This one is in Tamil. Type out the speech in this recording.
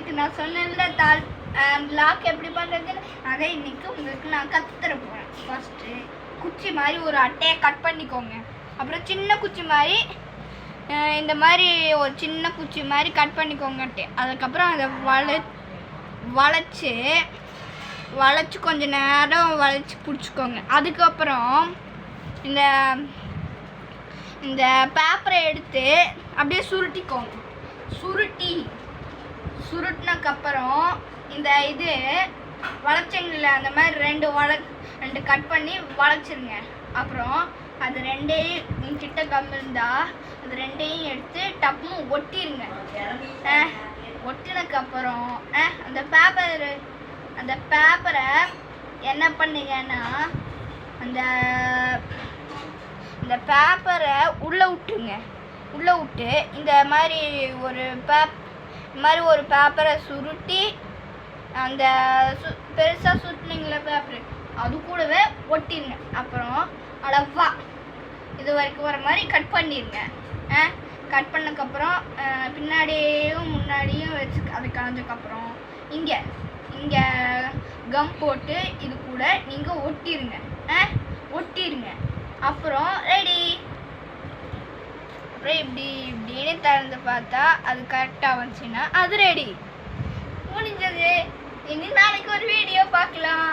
நேற்று நான் சொன்னேன்ல லாக் எப்படி பண்ணுறதுன்னு அதை இன்னைக்கு உங்களுக்கு நான் கற்றுத்தர போகிறேன். ஃபஸ்ட்டு குச்சி மாதிரி ஒரு அட்டையை கட் பண்ணிக்கோங்க. அப்புறம் சின்ன குச்சி மாதிரி இந்த மாதிரி ஒரு சின்ன குச்சி மாதிரி கட் பண்ணிக்கோங்க அட்டை. அதுக்கப்புறம் அதை வளைச்சி கொஞ்சம் நேரம் வளைச்சி பிடிச்சிக்கோங்க. அதுக்கப்புறம் இந்த பேப்பரை எடுத்து அப்படியே சுருட்டிக்கோங்க. சுருட்டினக்கப்புறம் இந்த இது வளைச்சிங்கள அந்த மாதிரி ரெண்டு கட் பண்ணி வளைச்சிருங்க. அப்புறம் அது ரெண்டையும் கிட்ட கம் இருந்தால் அது ரெண்டையும் எடுத்து டப்புன்னு ஒட்டிடுங்க. ஒட்டினக்கப்புறம் அந்த பேப்பரை என்ன பண்ணுங்கன்னா இந்த பேப்பரை உள்ளே விட்டுருங்க. உள்ளே விட்டு இந்த மாதிரி ஒரு பேப்பரை சுருட்டி அந்த பெருசாக சுருட்டினீங்கள பேப்பரு அது கூடவே ஒட்டிடுங்க. அப்புறம் அளவா இது வரைக்கும் வர மாதிரி கட் பண்ணிடுங்க. கட் பண்ணக்கப்புறம் பின்னாடியும் முன்னாடியும் வச்சு அது காஞ்சக்கப்புறம் இங்கே கம் போட்டு இது கூட நீங்கள் ஒட்டிடுங்க. அப்புறம் ரெடி. அப்புறம் இப்படின்னு திறந்து பார்த்தா அது கரெக்டாக வந்துச்சுன்னா அது ரெடி, முடிஞ்சது. இனி நாளைக்கு ஒரு வீடியோ பார்க்கலாம்.